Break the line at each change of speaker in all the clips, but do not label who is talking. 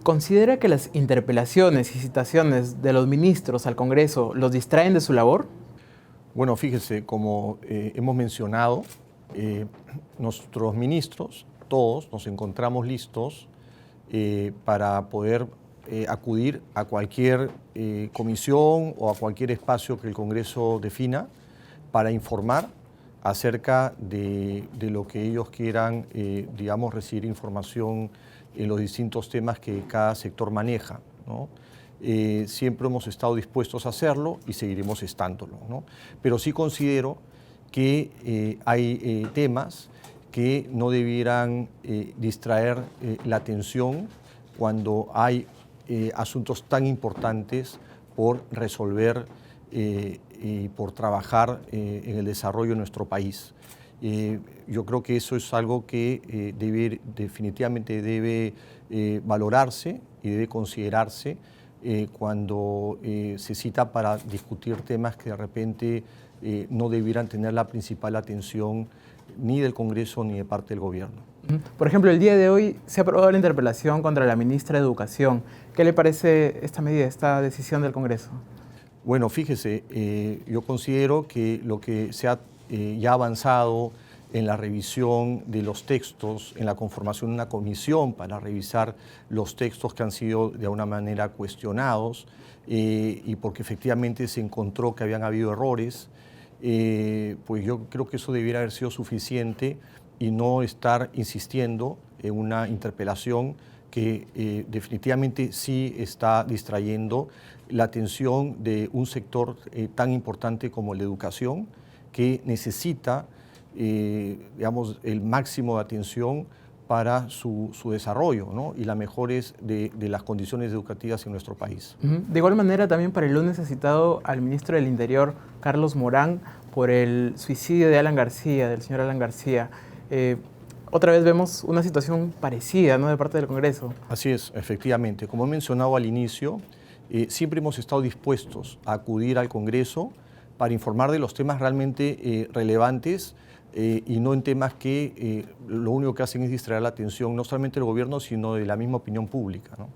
¿Considera que las interpelaciones y citaciones de los ministros al Congreso los distraen de su labor?
Bueno, fíjese, como hemos mencionado, nuestros ministros, todos, nos encontramos listos para poder acudir a cualquier comisión o a cualquier espacio que el Congreso defina para informar acerca de lo que ellos quieran, digamos, recibir información en los distintos temas que cada sector maneja, ¿no? Siempre hemos estado dispuestos a hacerlo y seguiremos estándolo, ¿no? Pero sí considero que hay temas que no debieran distraer la atención cuando hay asuntos tan importantes por resolver y por trabajar en el desarrollo de nuestro país. Yo creo que eso es algo que definitivamente debe valorarse y debe considerarse cuando se cita para discutir temas que de repente no debieran tener la principal atención ni del Congreso ni de parte del Gobierno.
Por ejemplo, el día de hoy se ha aprobado la interpelación contra la ministra de Educación. ¿Qué le parece esta medida, esta decisión del Congreso?
Bueno, fíjese, yo considero que lo que se ha ya avanzado en la revisión de los textos, en la conformación de una comisión para revisar los textos que han sido de alguna manera cuestionados y porque efectivamente se encontró que habían habido errores, pues yo creo que eso debiera haber sido suficiente y no estar insistiendo en una interpelación que definitivamente sí está distrayendo la atención de un sector tan importante como la educación, que necesita digamos, el máximo de atención para su desarrollo, ¿no? Y la mejores de las condiciones educativas en nuestro país.
De igual manera, también para el lunes ha citado al ministro del Interior, Carlos Morán, por el suicidio de Alan García, del señor Alan García. Otra vez vemos una situación parecida, ¿no?, de parte del Congreso.
Así es, efectivamente. Como he mencionado al inicio, siempre hemos estado dispuestos a acudir al Congreso para informar de los temas realmente relevantes y no en temas que lo único que hacen es distraer la atención no solamente del gobierno, sino de la misma opinión pública, ¿no?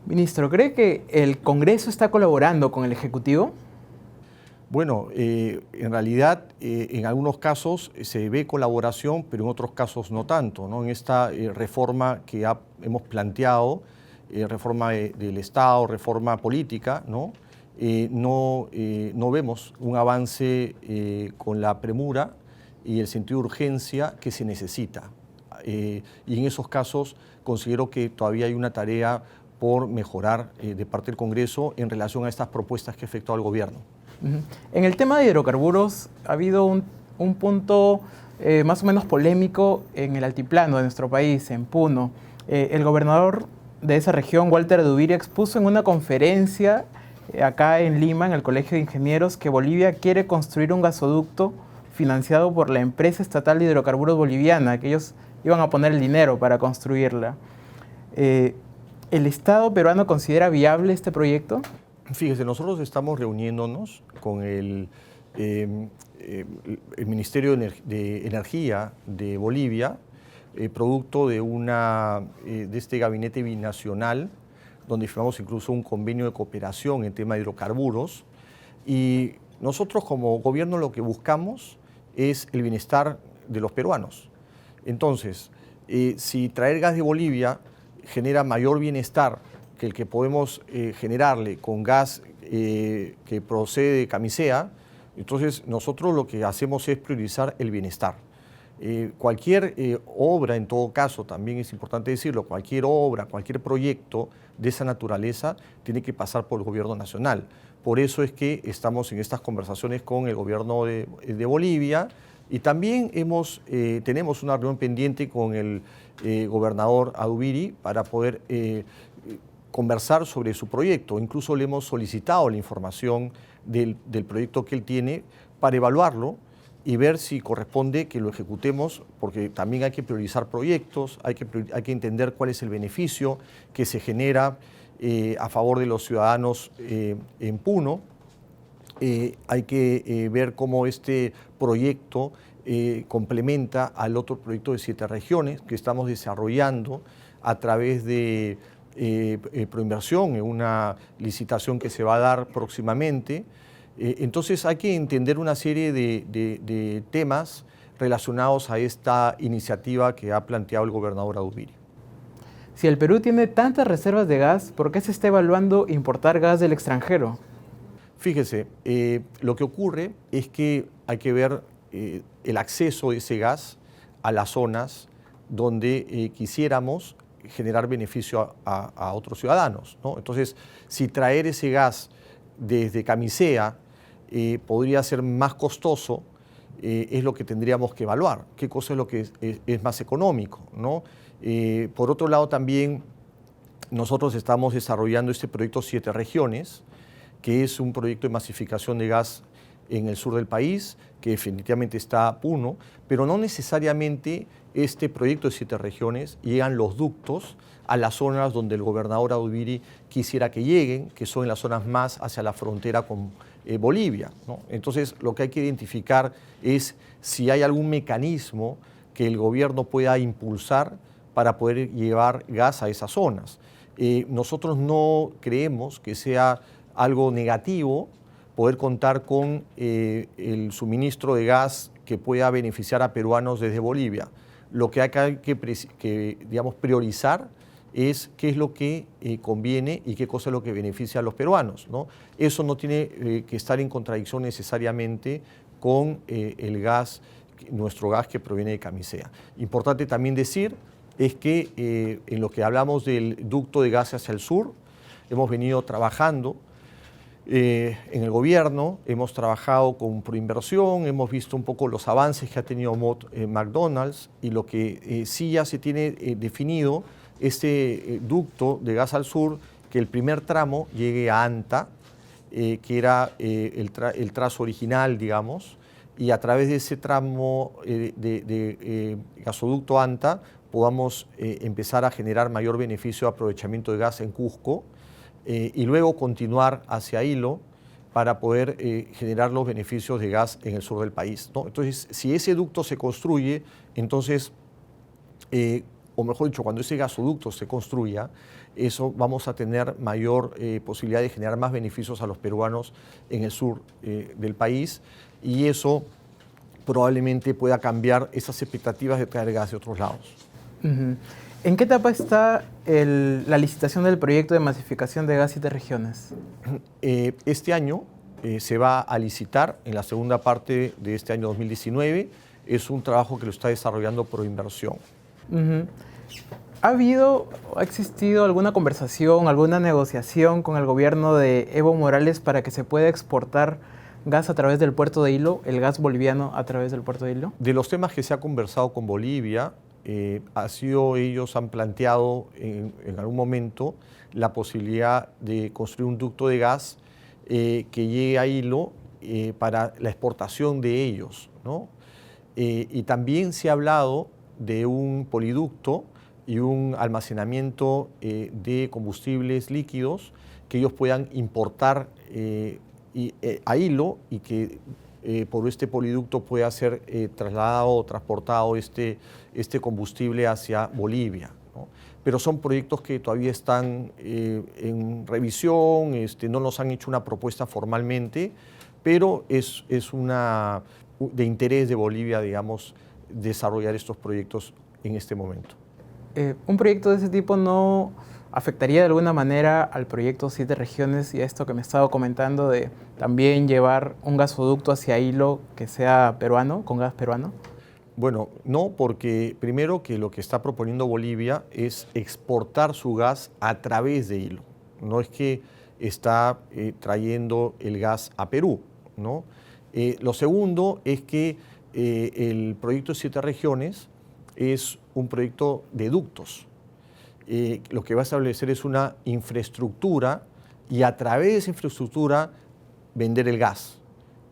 Ministro, ¿cree que el Congreso está colaborando con el Ejecutivo?
Bueno, en realidad en algunos casos se ve colaboración, pero en otros casos no tanto, ¿no? En esta reforma que hemos planteado, reforma del Estado, reforma política, ¿no? No vemos un avance con la premura y el sentido de urgencia que se necesita. Y en esos casos considero que todavía hay una tarea por mejorar de parte del Congreso en relación a estas propuestas que ha efectuado el gobierno.
En el tema de hidrocarburos ha habido un punto más o menos polémico en el altiplano de nuestro país, en Puno. El gobernador de esa región, Walter Dubiri, expuso en una conferencia acá en Lima, en el Colegio de Ingenieros, que Bolivia quiere construir un gasoducto financiado por la empresa estatal de hidrocarburos boliviana, que ellos iban a poner el dinero para construirla. ¿El Estado peruano considera viable este proyecto?
Fíjese, nosotros estamos reuniéndonos con el Ministerio de Energía de Bolivia, producto de este gabinete binacional, donde firmamos incluso un convenio de cooperación en tema de hidrocarburos. Y nosotros como gobierno lo que buscamos es el bienestar de los peruanos. Entonces, si traer gas de Bolivia genera mayor bienestar que el que podemos generarle con gas que procede de Camisea, entonces nosotros lo que hacemos es priorizar el bienestar. Cualquier obra, en todo caso, también es importante decirlo, cualquier obra, cualquier proyecto de esa naturaleza tiene que pasar por el gobierno nacional. Por eso es que estamos en estas conversaciones con el gobierno de Bolivia y también tenemos una reunión pendiente con el gobernador Dubiri para poder conversar sobre su proyecto. Incluso le hemos solicitado la información del proyecto que él tiene para evaluarlo y ver si corresponde que lo ejecutemos, porque también hay que priorizar proyectos, hay que entender cuál es el beneficio que se genera a favor de los ciudadanos en Puno. Hay que ver cómo este proyecto complementa al otro proyecto de 7 regiones que estamos desarrollando a través de proinversión, en una licitación que se va a dar próximamente. Entonces hay que entender una serie de temas relacionados a esta iniciativa que ha planteado el gobernador Adubiri.
Si el Perú tiene tantas reservas de gas, ¿por qué se está evaluando importar gas del extranjero?
Fíjese, lo que ocurre es que hay que ver el acceso de ese gas a las zonas donde quisiéramos generar beneficio a otros ciudadanos, ¿no? Entonces, si traer ese gas desde Camisea podría ser más costoso, es lo que tendríamos que evaluar. ¿Qué cosa es lo que es más económico, ¿no? Por otro lado, también nosotros estamos desarrollando este proyecto 7 regiones, que es un proyecto de masificación de gas en el sur del país, que definitivamente está a Puno, pero no necesariamente este proyecto de 7 regiones llegan los ductos a las zonas donde el gobernador Adubiri quisiera que lleguen, que son las zonas más hacia la frontera con Bolivia, ¿no? Entonces, lo que hay que identificar es si hay algún mecanismo que el gobierno pueda impulsar para poder llevar gas a esas zonas. Nosotros no creemos que sea algo negativo poder contar con el suministro de gas que pueda beneficiar a peruanos desde Bolivia. Lo que hay que digamos, priorizar es qué es lo que conviene y qué cosa es lo que beneficia a los peruanos, ¿no? Eso no tiene que estar en contradicción necesariamente con el gas, nuestro gas que proviene de Camisea. Importante también decir es que en lo que hablamos del ducto de gas hacia el sur, hemos venido trabajando en el gobierno, hemos trabajado con Proinversión, hemos visto un poco los avances que ha tenido McDonald's, y lo que sí ya se tiene definido, este ducto de gas al sur, que el primer tramo llegue a Anta, que era el trazo original, digamos, y a través de ese tramo de gasoducto Anta podamos empezar a generar mayor beneficio de aprovechamiento de gas en Cusco, y luego continuar hacia Hilo para poder generar los beneficios de gas en el sur del país, ¿no? Entonces, si ese ducto se construye, entonces, o mejor dicho, cuando ese gasoducto se construya, eso vamos a tener mayor posibilidad de generar más beneficios a los peruanos en el sur del país, y eso probablemente pueda cambiar esas expectativas de traer gas de otros lados.
Uh-huh. ¿En qué etapa está la licitación del proyecto de masificación de gas 7 regiones?
Este año se va a licitar en la segunda parte de este año 2019. Es un trabajo que lo está desarrollando Proinversión.
Uh-huh. ¿Ha existido alguna conversación, alguna negociación con el gobierno de Evo Morales para que se pueda exportar gas a través del puerto de Hilo, el gas boliviano a través del puerto de Hilo?
De los temas que se ha conversado con Bolivia, ellos han planteado en algún momento la posibilidad de construir un ducto de gas que llegue a Hilo para la exportación de ellos, ¿no? Y también se ha hablado de un poliducto y un almacenamiento de combustibles líquidos que ellos puedan importar a Hilo, y que por este poliducto pueda ser trasladado o transportado este combustible hacia Bolivia, ¿no? Pero son proyectos que todavía están en revisión, no nos han hecho una propuesta formalmente, pero es de interés de Bolivia, digamos, desarrollar estos proyectos en este momento.
¿Un proyecto de ese tipo no afectaría de alguna manera al proyecto 7 regiones y a esto que me estaba comentando de también llevar un gasoducto hacia Hilo que sea peruano, con gas peruano?
Bueno, no, porque primero que lo que está proponiendo Bolivia es exportar su gas a través de Hilo. No es que está trayendo el gas a Perú, ¿no? Lo segundo es que el proyecto 7 regiones es un proyecto de ductos. Lo que va a establecer es una infraestructura, y a través de esa infraestructura vender el gas,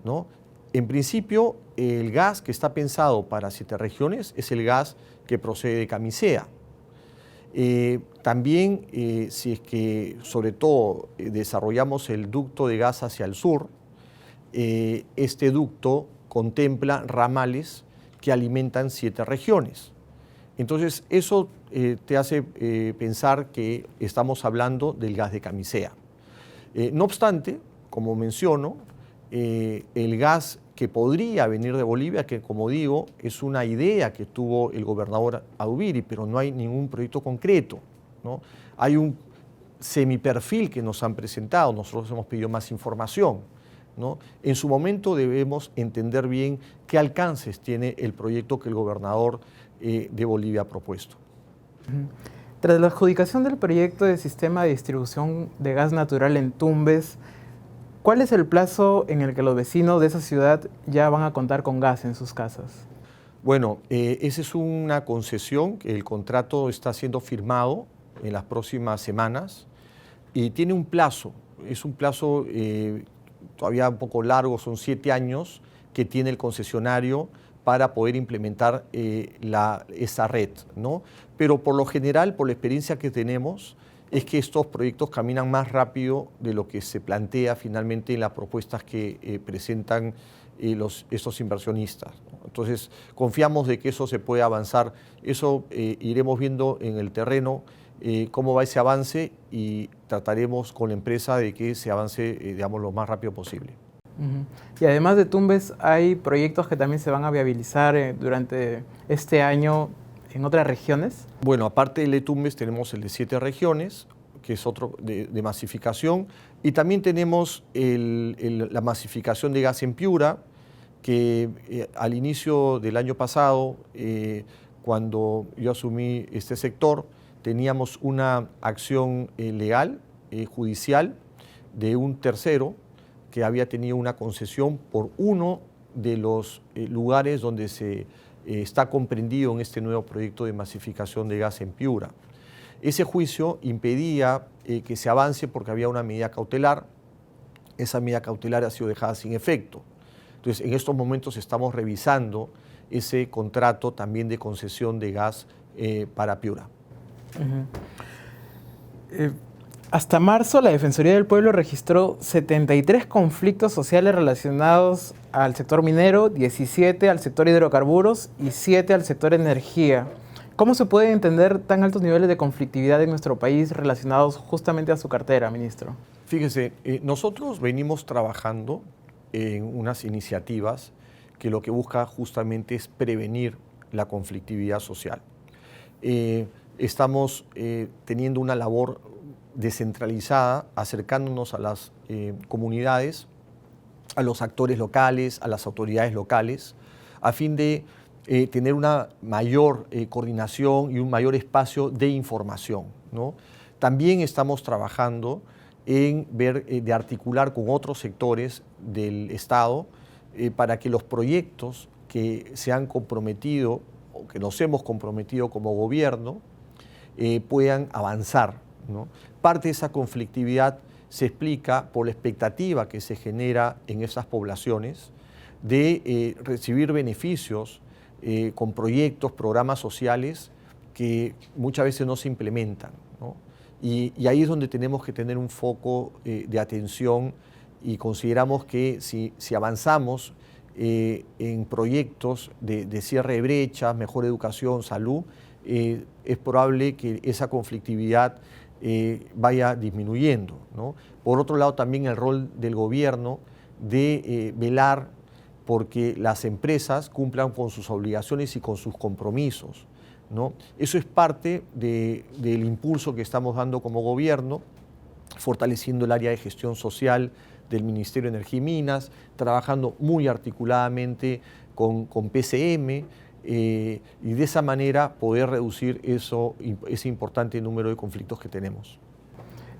¿no? En principio, el gas que está pensado para 7 regiones es el gas que procede de Camisea. También, si es que sobre todo desarrollamos el ducto de gas hacia el sur, este ducto contempla ramales que alimentan 7 regiones. Entonces, eso te hace pensar que estamos hablando del gas de camisea. No obstante, como menciono, el gas que podría venir de Bolivia, que como digo, es una idea que tuvo el gobernador Aubiri, pero no hay ningún proyecto concreto, ¿no? Hay un semiperfil que nos han presentado, nosotros hemos pedido más información, ¿no? En su momento debemos entender bien qué alcances tiene el proyecto que el gobernador de Bolivia ha propuesto.
Tras la adjudicación del proyecto de sistema de distribución de gas natural en Tumbes, ¿cuál es el plazo en el que los vecinos de esa ciudad ya van a contar con gas en sus casas?
Bueno, esa es una concesión, el contrato está siendo firmado en las próximas semanas y tiene un plazo, es un plazo todavía un poco largo, son 7 años que tiene el concesionario para poder implementar esa red, ¿no? Pero por lo general, por la experiencia que tenemos, es que estos proyectos caminan más rápido de lo que se plantea finalmente en las propuestas que presentan estos inversionistas, ¿no? Entonces, confiamos de que eso se puede avanzar. Eso iremos viendo en el terreno cómo va ese avance y trataremos con la empresa de que se avance, digamos, lo más rápido posible.
Y además de Tumbes, ¿hay proyectos que también se van a viabilizar durante este año en otras regiones?
Bueno, aparte del de Tumbes tenemos el de 7 regiones, que es otro de masificación, y también tenemos la masificación de gas en Piura, que al inicio del año pasado, cuando yo asumí este sector, teníamos una acción legal, judicial, de un tercero, que había tenido una concesión por uno de los lugares donde se está comprendido en este nuevo proyecto de masificación de gas en Piura. Ese juicio impedía que se avance porque había una medida cautelar. Esa medida cautelar ha sido dejada sin efecto. Entonces, en estos momentos estamos revisando ese contrato también de concesión de gas para Piura.
Hasta marzo, la Defensoría del Pueblo registró 73 conflictos sociales relacionados al sector minero, 17 al sector hidrocarburos y 7 al sector energía. ¿Cómo se pueden entender tan altos niveles de conflictividad en nuestro país relacionados justamente a su cartera, ministro?
Fíjese, nosotros venimos trabajando en unas iniciativas que lo que busca justamente es prevenir la conflictividad social. Estamos teniendo una labor descentralizada, acercándonos a las comunidades, a los actores locales, a las autoridades locales, a fin de tener una mayor coordinación y un mayor espacio de información, ¿no? También estamos trabajando en ver de articular con otros sectores del Estado para que los proyectos que se han comprometido o que nos hemos comprometido como gobierno puedan avanzar, ¿no? Parte de esa conflictividad se explica por la expectativa que se genera en esas poblaciones de recibir beneficios con proyectos, programas sociales que muchas veces no se implementan, ¿no? Y ahí es donde tenemos que tener un foco de atención y consideramos que si avanzamos en proyectos de cierre de brechas, mejor educación, salud, es probable que esa conflictividad vaya disminuyendo, ¿no? Por otro lado, también el rol del gobierno de velar porque las empresas cumplan con sus obligaciones y con sus compromisos, ¿no? Eso es parte del impulso que estamos dando como gobierno, fortaleciendo el área de gestión social del Ministerio de Energía y Minas, trabajando muy articuladamente con PCM, y de esa manera poder reducir ese importante número de conflictos que tenemos.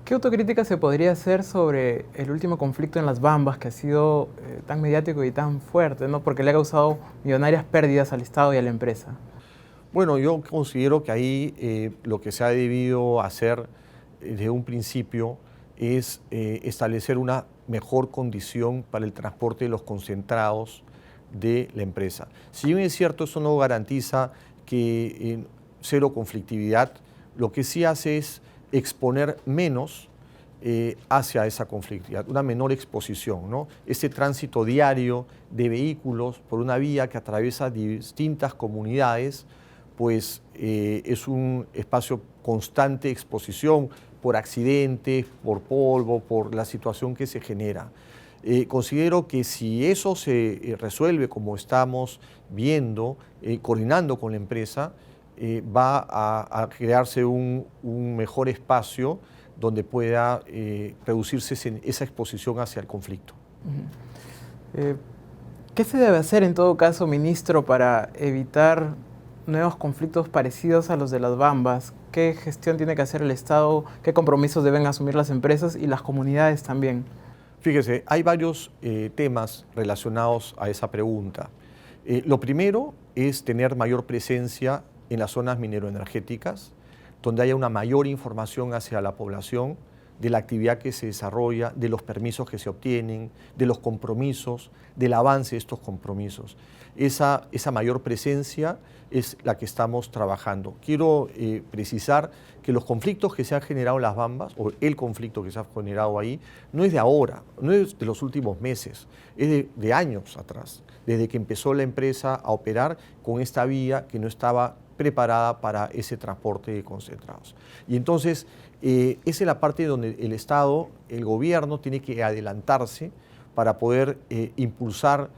¿Qué autocrítica se podría hacer sobre el último conflicto en Las Bambas, que ha sido tan mediático y tan fuerte, ¿no? Porque le ha causado millonarias pérdidas al Estado y a la empresa?
Bueno, yo considero que ahí lo que se ha debido hacer desde un principio es establecer una mejor condición para el transporte de los concentrados de la empresa. Si bien es cierto, eso no garantiza que cero conflictividad, lo que sí hace es exponer menos hacia esa conflictividad, una menor exposición, ¿no? Ese tránsito diario de vehículos por una vía que atraviesa distintas comunidades pues es un espacio constante exposición por accidentes, por polvo, por la situación que se genera. Considero que si eso se resuelve como estamos viendo, coordinando con la empresa, va a crearse un mejor espacio donde pueda reducirse esa exposición hacia el conflicto.
¿Qué se debe hacer en todo caso, ministro, para evitar nuevos conflictos parecidos a los de las Bambas? ¿Qué gestión tiene que hacer el Estado? ¿Qué compromisos deben asumir las empresas y las comunidades también?
Fíjese, hay varios temas relacionados a esa pregunta. Lo primero es tener mayor presencia en las zonas mineroenergéticas, donde haya una mayor información hacia la población de la actividad que se desarrolla, de los permisos que se obtienen, de los compromisos, del avance de estos compromisos. Esa mayor presencia es la que estamos trabajando. Quiero precisar que los conflictos que se han generado en las Bambas, o el conflicto que se ha generado ahí, no es de ahora, no es de los últimos meses, es de años atrás, desde que empezó la empresa a operar con esta vía que no estaba preparada para ese transporte de concentrados. Y entonces, esa es la parte donde el Estado, el gobierno, tiene que adelantarse para poder impulsar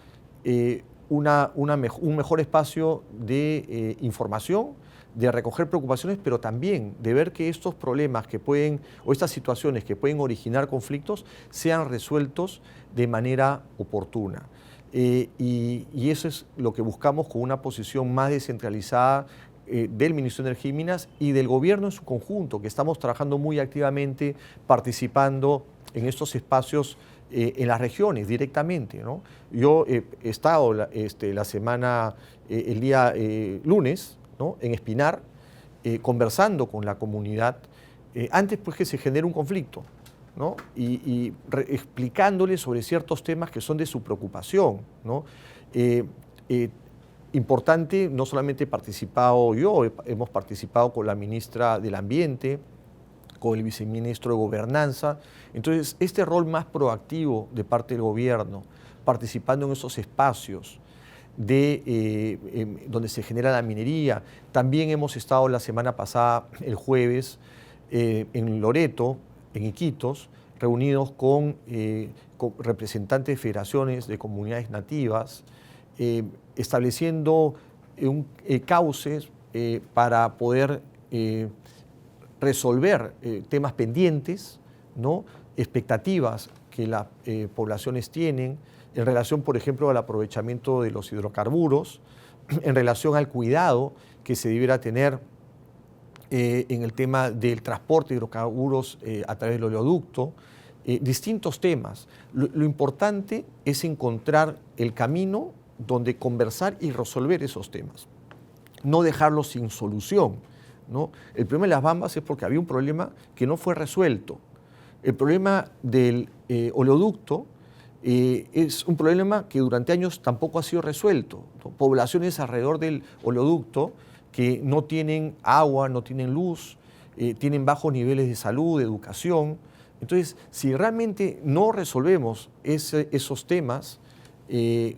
un mejor espacio de información, de recoger preocupaciones, pero también de ver que estos problemas que pueden, o estas situaciones que pueden originar conflictos, sean resueltos de manera oportuna. Y eso es lo que buscamos con una posición más descentralizada del Ministerio de Energía y Minas y del gobierno en su conjunto, que estamos trabajando muy activamente, participando en estos espacios en las regiones directamente, ¿no? Yo he estado la semana, el día lunes, ¿no?, en Espinar, conversando con la comunidad, antes pues que se genere un conflicto, ¿no? Y explicándoles sobre ciertos temas que son de su preocupación, ¿no? Importante, no solamente he participado yo, hemos participado con la ministra del Ambiente, con el viceministro de Gobernanza. Entonces, este rol más proactivo de parte del gobierno, participando en esos espacios donde se genera la minería. También hemos estado la semana pasada, el jueves, en Loreto, en Iquitos, reunidos con representantes de federaciones de comunidades nativas, estableciendo cauces para poder resolver temas pendientes, ¿no?, expectativas que las poblaciones tienen en relación, por ejemplo, al aprovechamiento de los hidrocarburos, en relación al cuidado que se debiera tener en el tema del transporte de hidrocarburos a través del oleoducto, distintos temas. Lo importante es encontrar el camino donde conversar y resolver esos temas, no dejarlos sin solución, ¿no? El problema de las Bambas es porque había un problema que no fue resuelto. El problema del oleoducto es un problema que durante años tampoco ha sido resuelto. Poblaciones alrededor del oleoducto que no tienen agua, no tienen luz, tienen bajos niveles de salud, de educación. Entonces, si realmente no resolvemos esos temas,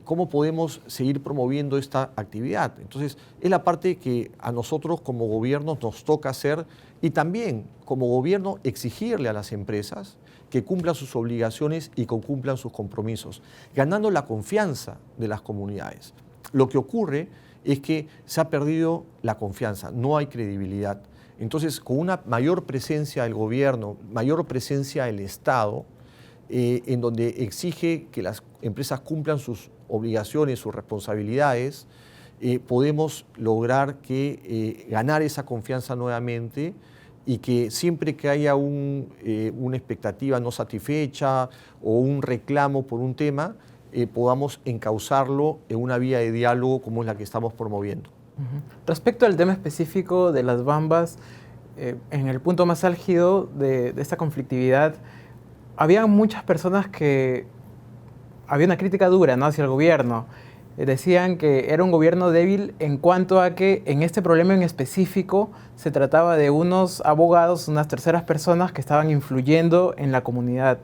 ¿cómo podemos seguir promoviendo esta actividad? Entonces, es la parte que a nosotros como gobierno nos toca hacer y también como gobierno exigirle a las empresas que cumplan sus obligaciones y que cumplan sus compromisos, ganando la confianza de las comunidades. Lo que ocurre es que se ha perdido la confianza, no hay credibilidad. Entonces, con una mayor presencia del gobierno, mayor presencia del Estado, en donde exige que las empresas cumplan sus obligaciones, sus responsabilidades, podemos lograr ganar esa confianza nuevamente y que siempre que haya una expectativa no satisfecha o un reclamo por un tema, podamos encauzarlo en una vía de diálogo como es la que estamos promoviendo.
Respecto al tema específico de las Bambas, en el punto más álgido de esta conflictividad, había muchas personas que había una crítica dura, ¿no?, hacia el gobierno. Decían que era un gobierno débil en cuanto a que en este problema en específico se trataba de unos abogados, unas terceras personas que estaban influyendo en la comunidad.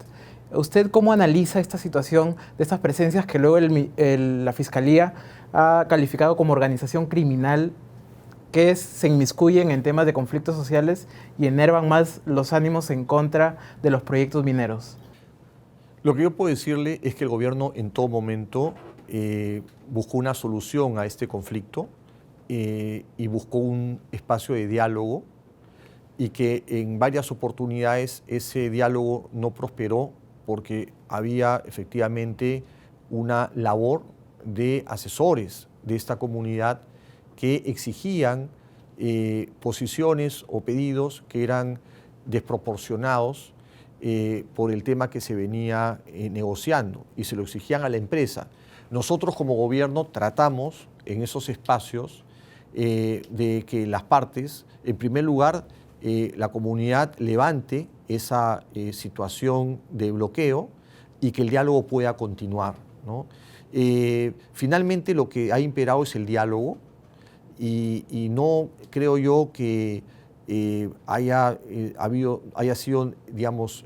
¿Usted cómo analiza esta situación de estas presencias que luego la Fiscalía ha calificado como organización criminal que se inmiscuyen en temas de conflictos sociales y enervan más los ánimos en contra de los proyectos mineros?
Lo que yo puedo decirle es que el gobierno en todo momento buscó una solución a este conflicto y buscó un espacio de diálogo, y que en varias oportunidades ese diálogo no prosperó porque había efectivamente una labor de asesores de esta comunidad que exigían posiciones o pedidos que eran desproporcionados por el tema que se venía negociando, y se lo exigían a la empresa. Nosotros como gobierno tratamos en esos espacios de que las partes, en primer lugar, la comunidad levante esa situación de bloqueo y que el diálogo pueda continuar, ¿no? Finalmente lo que ha imperado es el diálogo, y no creo yo que haya sido, digamos,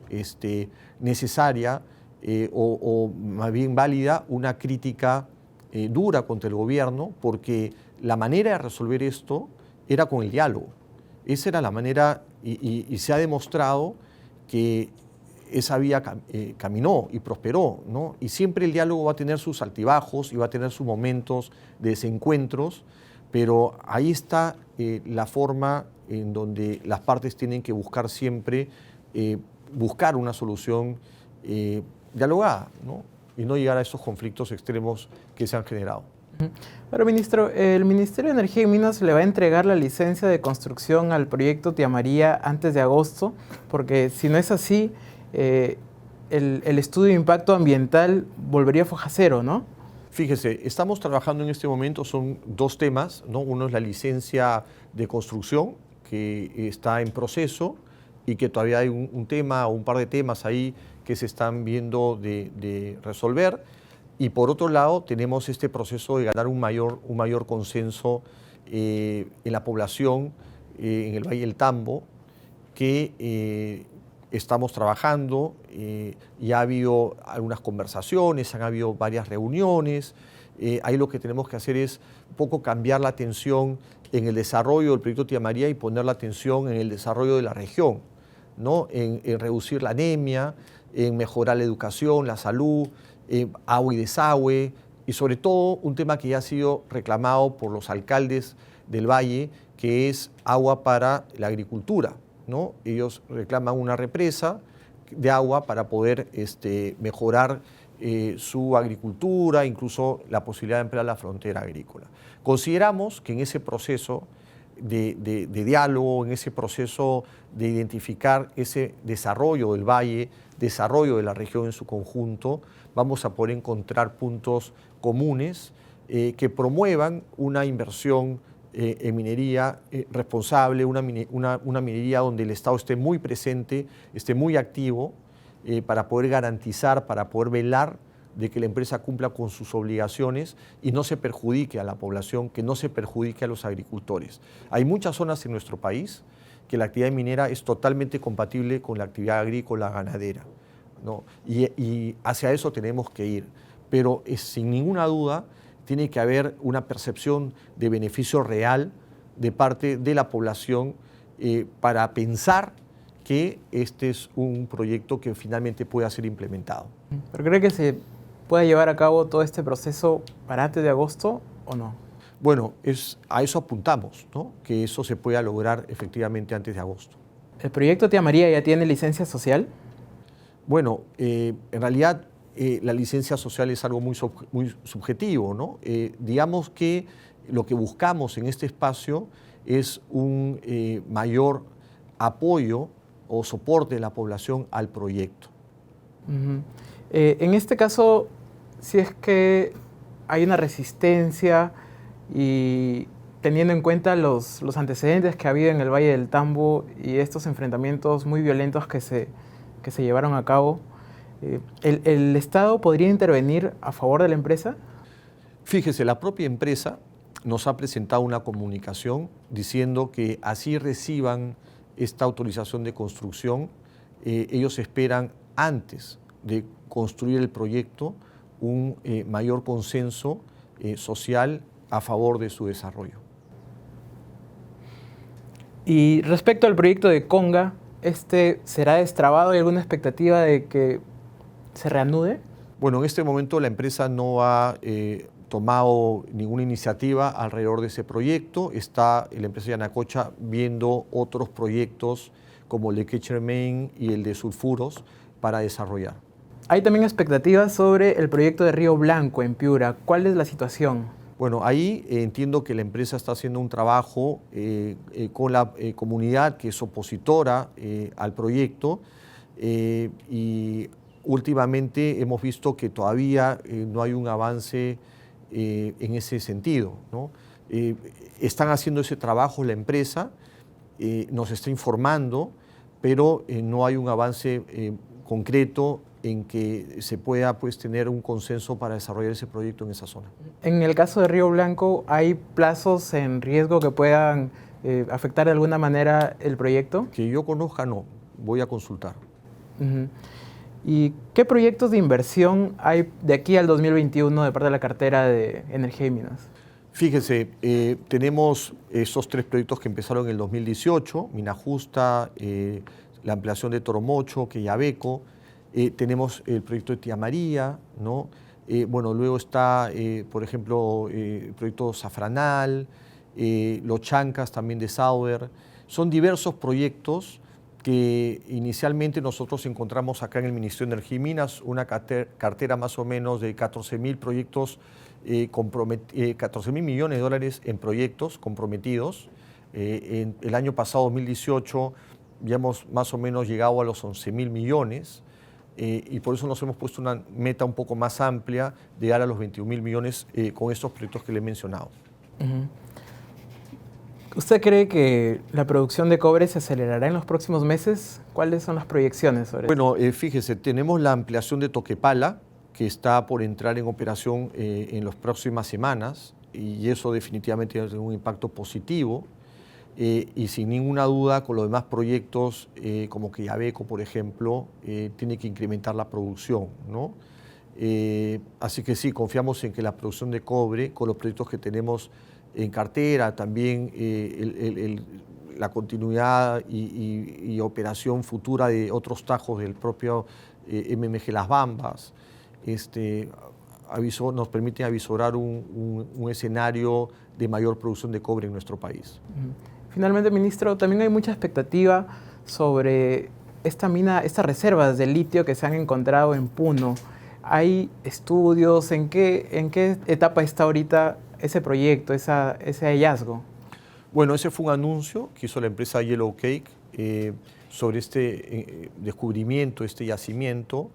necesaria o más bien válida una crítica dura contra el gobierno, porque la manera de resolver esto era con el diálogo. Esa era la manera, y se ha demostrado que esa vía caminó y prosperó, ¿no? Y siempre el diálogo va a tener sus altibajos y va a tener sus momentos de desencuentros, pero ahí está la forma en donde las partes tienen que buscar siempre, buscar una solución dialogada, ¿no? Y no llegar a esos conflictos extremos que se han generado.
Pero, ministro, el Ministerio de Energía y Minas le va a entregar la licencia de construcción al proyecto Tía María antes de agosto, porque si no es así, el estudio de impacto ambiental volvería a foja cero, ¿no?
Fíjese, estamos trabajando en este momento, son dos temas, ¿no? Uno es la licencia de construcción, que está en proceso y que todavía hay un tema o un par de temas ahí que se están viendo de resolver. Y por otro lado, tenemos este proceso de ganar un mayor consenso en la población, en el Valle del Tambo, que estamos trabajando. Ya ha habido algunas conversaciones, han habido varias reuniones. Ahí lo que tenemos que hacer es un poco cambiar la atención en el desarrollo del proyecto Tía María y poner la atención en el desarrollo de la región, ¿no? En reducir la anemia, en mejorar la educación, la salud, agua y desagüe, y sobre todo un tema que ya ha sido reclamado por los alcaldes del Valle, que es agua para la agricultura, ¿no? Ellos reclaman una represa de agua para poder mejorar su agricultura, incluso la posibilidad de ampliar la frontera agrícola. Consideramos que en ese proceso de diálogo, en ese proceso de identificar ese desarrollo del valle, desarrollo de la región en su conjunto, vamos a poder encontrar puntos comunes que promuevan una inversión en minería responsable, una minería donde el Estado esté muy presente, esté muy activo, para poder garantizar, para poder velar de que la empresa cumpla con sus obligaciones y no se perjudique a la población, que no se perjudique a los agricultores. Hay muchas zonas en nuestro país que la actividad minera es totalmente compatible con la actividad agrícola ganadera, ¿no? Y hacia eso tenemos que ir. Pero sin ninguna duda tiene que haber una percepción de beneficio real de parte de la población para pensar que este es un proyecto que finalmente pueda ser implementado.
¿Pero cree que se pueda llevar a cabo todo este proceso para antes de agosto o no?
Bueno, a eso apuntamos, ¿no? Que eso se pueda lograr efectivamente antes de agosto.
¿El proyecto Tía María ya tiene licencia social?
Bueno, en realidad la licencia social es algo muy subjetivo, ¿no? Digamos que lo que buscamos en este espacio es un mayor apoyo o soporte de la población al proyecto.
En este caso, si es que hay una resistencia y teniendo en cuenta los antecedentes que ha habido en el Valle del Tambo y estos enfrentamientos muy violentos que se llevaron a cabo, ¿el Estado podría intervenir a favor de la empresa?
Fíjese, la propia empresa nos ha presentado una comunicación diciendo que así reciban esta autorización de construcción, ellos esperan antes de construir el proyecto un mayor consenso social a favor de su desarrollo.
Y respecto al proyecto de Conga, ¿este será destrabado? ¿Hay alguna expectativa de que se reanude?
Bueno, en este momento la empresa no ha tomado ninguna iniciativa alrededor de ese proyecto. Está la empresa Yanacocha viendo otros proyectos como el de Quechermain y el de sulfuros para desarrollar.
Hay también expectativas sobre el proyecto de Río Blanco en Piura. ¿Cuál es la situación?
Bueno, ahí entiendo que la empresa está haciendo un trabajo con la comunidad que es opositora al proyecto y últimamente hemos visto que todavía no hay un avance en ese sentido, ¿no? Están haciendo ese trabajo la empresa, nos está informando, pero no hay un avance concreto en que se pueda pues, tener un consenso para desarrollar ese proyecto en esa zona.
En el caso de Río Blanco, ¿hay plazos en riesgo que puedan afectar de alguna manera el proyecto?
Que yo conozca, no. Voy a consultar.
Uh-huh. ¿Y qué proyectos de inversión hay de aquí al 2021 de parte de la cartera de Energía y Minas?
Fíjese, tenemos esos 3 proyectos que empezaron en el 2018, Mina Justa, la ampliación de Toromocho, Quellaveco, tenemos el proyecto de Tía María, ¿no? Bueno, luego está, por ejemplo, el proyecto Zafranal, Los Chancas también de Sauer. Son diversos proyectos que inicialmente nosotros encontramos acá en el Ministerio de Energía y Minas, una cartera más o menos de 14.000 proyectos, 14.000 millones de dólares en proyectos comprometidos. En el año pasado, 2018, ya hemos más o menos llegado a los 11.000 millones y por eso nos hemos puesto una meta un poco más amplia de llegar a los 21.000 millones con estos proyectos que le he mencionado.
Uh-huh. ¿Usted cree que la producción de cobre se acelerará en los próximos meses? ¿Cuáles son las proyecciones sobre eso?
Bueno, fíjese, tenemos la ampliación de Toquepala, que está por entrar en operación en las próximas semanas, y eso definitivamente va a tener un impacto positivo. Y sin ninguna duda, con los demás proyectos, como Quellaveco, por ejemplo, tiene que incrementar la producción, ¿no? Así que sí, confiamos en que la producción de cobre, con los proyectos que tenemos en cartera, también la continuidad y operación futura de otros tajos del propio MMG Las Bambas, nos permite avisorar un escenario de mayor producción de cobre en nuestro país.
Finalmente, ministro, también hay mucha expectativa sobre esta mina, estas reservas de litio que se han encontrado en Puno. ¿Hay estudios? ¿En qué etapa está ahorita ese proyecto, ese hallazgo?
Bueno, ese fue un anuncio que hizo la empresa Yellow Cake sobre este descubrimiento, este yacimiento.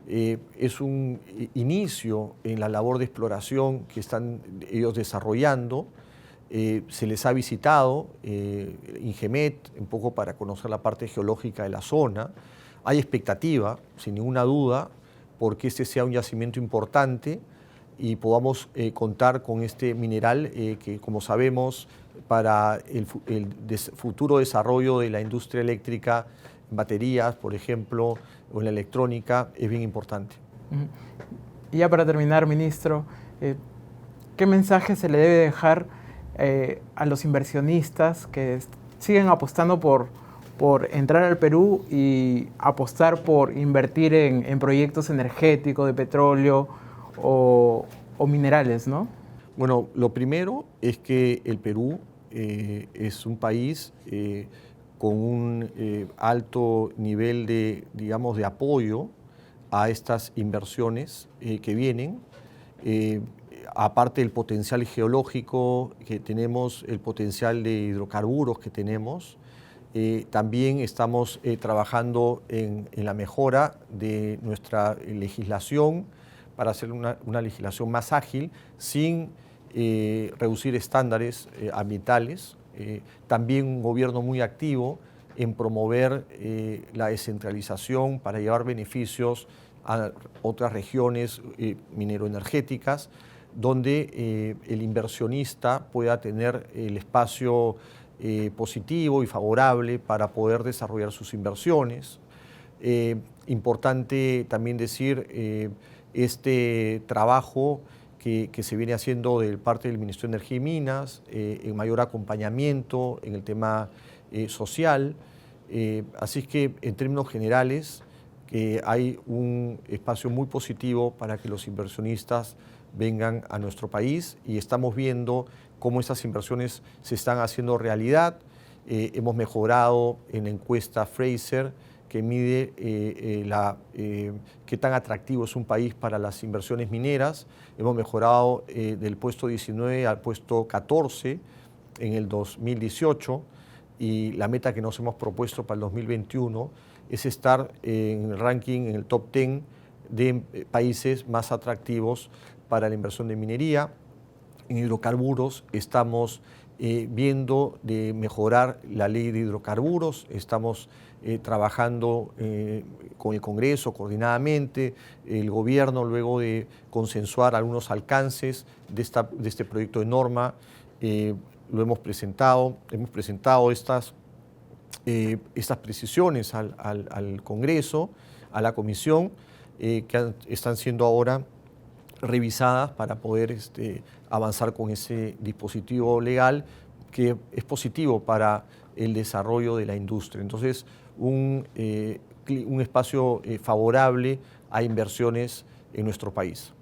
Es un inicio en la labor de exploración que están ellos desarrollando. Se les ha visitado Ingemet, un poco para conocer la parte geológica de la zona. Hay expectativa, sin ninguna duda, porque este sea un yacimiento importante y podamos contar con este mineral que, como sabemos, para el futuro desarrollo de la industria eléctrica, en baterías, por ejemplo, o en la electrónica, es bien importante.
Y ya para terminar, ministro, ¿qué mensaje se le debe dejar a los inversionistas que siguen apostando por entrar al Perú y apostar por invertir en proyectos energéticos de petróleo o minerales, ¿no?
Bueno, lo primero es que el Perú es un país con un alto nivel de, digamos, de apoyo a estas inversiones que vienen. Aparte del potencial geológico que tenemos, el potencial de hidrocarburos que tenemos, también estamos trabajando en la mejora de nuestra legislación para hacer una legislación más ágil sin reducir estándares ambientales. También un gobierno muy activo en promover la descentralización para llevar beneficios a otras regiones mineroenergéticas, donde el inversionista pueda tener el espacio positivo y favorable para poder desarrollar sus inversiones. Importante también decir este trabajo que se viene haciendo de parte del Ministerio de Energía y Minas, en mayor acompañamiento en el tema social. Así es que en términos generales hay un espacio muy positivo para que los inversionistas vengan a nuestro país y estamos viendo cómo estas inversiones se están haciendo realidad. Hemos mejorado en la encuesta Fraser, que mide qué tan atractivo es un país para las inversiones mineras. Hemos mejorado del puesto 19 al puesto 14 en el 2018 y la meta que nos hemos propuesto para el 2021 es estar en el ranking, en el top 10 de países más atractivos para la inversión de minería. En hidrocarburos estamos viendo de mejorar la ley de hidrocarburos, estamos trabajando con el Congreso coordinadamente, el gobierno luego de consensuar algunos alcances de este proyecto de norma, lo hemos presentado estas precisiones al Congreso, a la Comisión, que están siendo ahora revisadas para poder avanzar con ese dispositivo legal que es positivo para el desarrollo de la industria. Entonces, un espacio favorable a inversiones en nuestro país.